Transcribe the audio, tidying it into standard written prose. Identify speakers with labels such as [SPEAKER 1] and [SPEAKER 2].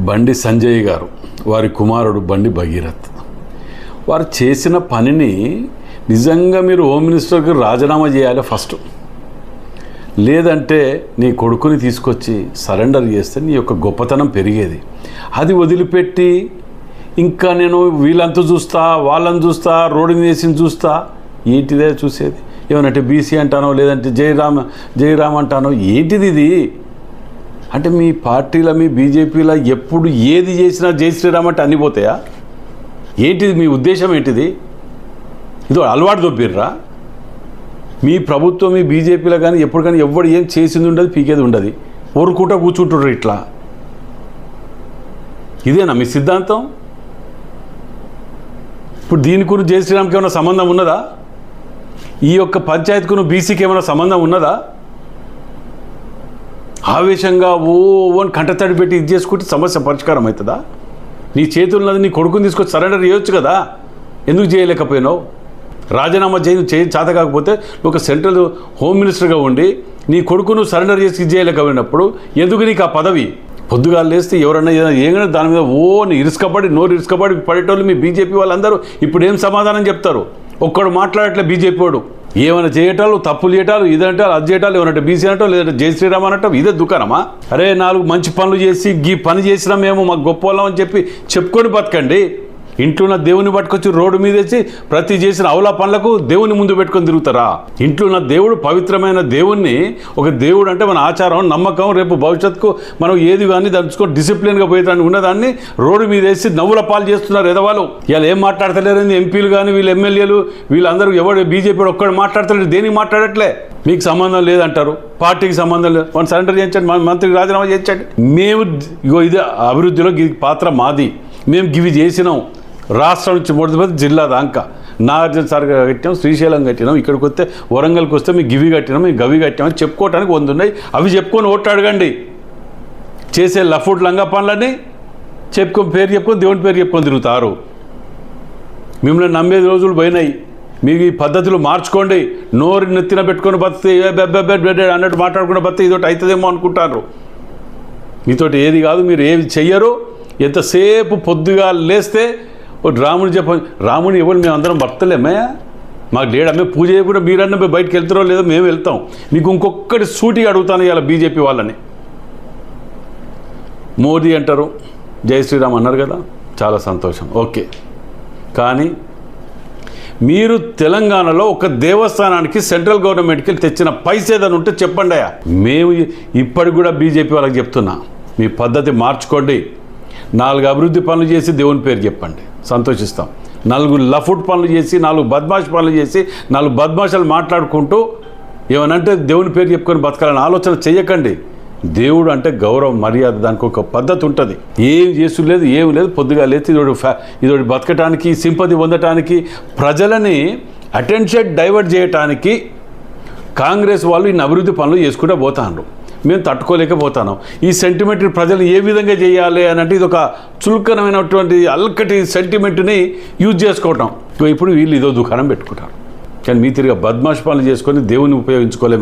[SPEAKER 1] బండి సంజయ్ గారు, వారి కుమారుడు బండి భగీరథ్, వారు చేసిన పనిని నిజంగా మీరు హోమ్ మినిస్టర్కి రాజీనామా చేయాలి ఫస్ట్. లేదంటే నీ కొడుకుని తీసుకొచ్చి సరెండర్ చేస్తే నీ యొక్క గొప్పతనం పెరిగేది. అది వదిలిపెట్టి ఇంకా నేను వీళ్ళంతా చూస్తా, వాళ్ళని చూస్తా, రోడ్డు మీద వేసి చూస్తా, ఏంటిదే చూసేది? ఏమనంటే బీసీ అంటానో, లేదంటే జయరామ్ అంటానో, ఏంటిది ఇది? అంటే మీ పార్టీలో, మీ బీజేపీలో ఎప్పుడు ఏది చేసినా జై శ్రీరామ్ అంటే అన్ని పోతాయా? ఏంటిది మీ ఉద్దేశం? ఏంటిది? ఇదో అలవాటు దొబ్బిర్రా? మీ ప్రభుత్వం, మీ బీజేపీలో కానీ ఎప్పుడు కానీ ఎవడు ఏం చేసింది ఉండదు, పీకేది ఉండదు, ఊరుకుంటా కూర్చుంటారు ఇట్లా. ఇదేనా మీ సిద్ధాంతం? ఇప్పుడు దీని గురించి జై శ్రీరామ్కి ఏమైనా సంబంధం ఉన్నదా? ఈ యొక్క పంచాయతీకు బీసీకి ఏమైనా సంబంధం ఉన్నదా? ఆవేశంగా అని కంటతడి పెట్టి ఇది చేసుకుంటే సమస్య పరిష్కారం అవుతుందా? నీ చేతున్నది నీ కొడుకుని తీసుకొచ్చి సరెండర్ చేయొచ్చు కదా, ఎందుకు చేయలేకపోయినావు? రాజీనామా చేత కాకపోతే ఒక సెంట్రల్ హోమ్ మినిస్టర్గా ఉండి నీ కొడుకును సరెండర్ చేసి చేయలేకపోయినప్పుడు ఎందుకు నీకు ఆ పదవి? పొద్దుగా లేస్తే ఎవరన్నా ఏమైనా దాని మీద నోరు ఇరుసుకబడి పడేటోళ్ళు మీ బీజేపీ వాళ్ళందరూ ఇప్పుడు ఏం సమాధానం చెప్తారు? ఒక్కడు మాట్లాడట్లే బీజేపీ వాడు. ఏమైనా చేయటాలు, తప్పులు చేయటాలు, ఇదంటారు, అది చేయటాలు, ఏమనంటే బీసీ అంటావు, లేదంటే జై శ్రీరామ్ అనటం, ఇదే దుకాణమా? అరే 4 మంచి పనులు చేసి ఈ పని చేసినా మేము మాకు గొప్ప వాళ్ళం అని చెప్పుకొని బతకండి. ఇంట్లో ఉన్న దేవుని పట్టుకొచ్చి రోడ్డు మీద వేసి ప్రతి చేసిన అవలా పనులకు దేవుని ముందు పెట్టుకొని తిరుగుతారా? ఇంట్లో ఉన్న దేవుడు, పవిత్రమైన దేవుణ్ణి, ఒక దేవుడు అంటే మన ఆచారం, నమ్మకం, రేపు భవిష్యత్తుకు మనం ఏది కానీ దాచుకొని డిసిప్లిన్గా పోయేదాన్ని ఉన్నదాన్ని రోడ్డు మీద వేసి నవ్వుల పాలు చేస్తున్నారు ఎదవాళ్ళు. ఇలా ఏం మాట్లాడతలేరు ఎంపీలు కానీ, వీళ్ళు ఎమ్మెల్యేలు, వీళ్ళందరూ ఎవడు బీజేపీ ఒక్కడు మాట్లాడతలేరు, దేనికి మాట్లాడట్లే? మీకు సంబంధం లేదంటారు, పార్టీకి సంబంధం లేదు, మనం సరెండర్ చేయించండి, మంత్రికి రాజీనామా చేయించండి. మేము ఇది అభివృద్ధిలో పాత్ర మాది, మేము గివి చేసినాం. రాష్ట్రం నుంచి మొదటి జిల్లా దాకా నాగార్జున సాగర్ కట్టినాం, శ్రీశైలం కట్టినాం, ఇక్కడికి వస్తే వరంగల్కి వస్తే మీకు గివి కట్టినాం, మీకు గవి కట్టినామని చెప్పుకోవటానికి 100 ఉన్నాయి. అవి చెప్పుకొని ఓట్లు అడగండి. చేసే లఫుట్ లంగా పనులని పేరు చెప్పుకొని దేవుని పేరు చెప్పుకొని తిరుగుతారు. మిమ్మల్ని నమ్మేది రోజులు పోయినాయి. మీకు ఈ పద్ధతులు మార్చుకోండి. నోరు నెత్తిన పెట్టుకొని బతితే అన్నట్టు మాట్లాడుకుంటూ బతితే ఇదొకటి అవుతుందేమో అనుకుంటారు. మీతోటి ఏది కాదు, మీరు ఏది చెయ్యరు. ఎంతసేపు పొద్దుగా లేస్తే రాముని రాముని ఎవరు మేము అందరం భర్తలేమయ్యా, మాకు లేడమ్మే పూజ చేయకుండా మీరన్నా బయటకు వెళ్తారో లేదో మేము వెళ్తాం. మీకు ఇంకొకటి సూటిగా అడుగుతాను ఇవాళ బీజేపీ వాళ్ళని. మోదీ అంటారు, జై శ్రీరామ్ అన్నారు కదా, చాలా సంతోషం, ఓకే. కానీ మీరు తెలంగాణలో ఒక దేవస్థానానికి సెంట్రల్ గవర్నమెంట్కి తెచ్చిన పైసేదని ఉంటే చెప్పండి అయ్యా. మేము ఇప్పటికి కూడా బీజేపీ వాళ్ళకి చెప్తున్నా, మీ పద్ధతి మార్చుకోండి. 4 అభివృద్ధి పనులు చేసి దేవుని పేరు చెప్పండి, సంతోషిస్తాం. 4 లఫుట్ పనులు చేసి, 4 బద్మాష్ పనులు చేసి, 4 బద్మాషాలు మాట్లాడుకుంటూ ఏమనంటే దేవుని పేరు చెప్పుకొని బతకాలని ఆలోచన చెయ్యకండి. దేవుడు అంటే గౌరవం, మర్యాద, దానికి ఒక పద్ధతి ఉంటుంది. ఏం చేసులేదు, ఏం లేదు. పొద్దుగా లేచి ఇదోటి బతకటానికి, సింపతి పొందటానికి, ప్రజలని అటెన్షన్ డైవర్ట్ చేయటానికి కాంగ్రెస్ వాళ్ళు ఇన్ని అభివృద్ధి పనులు చేసుకుంటూ పోతాను. మేము తట్టుకోలేకపోతాను. ఈ సెంటిమెంట్ ప్రజలు ఏ విధంగా చేయాలి అని అంటే ఇది ఒక చులకనమైనటువంటి అల్కటి సెంటిమెంట్ని యూజ్ చేసుకోవటం. ఇప్పుడు వీళ్ళు ఇదో దుకాణం పెట్టుకుంటారు. కానీ మీ తిరిగి బద్మాష్ పనులు చేసుకొని దేవుని ఉపయోగించుకోలేము.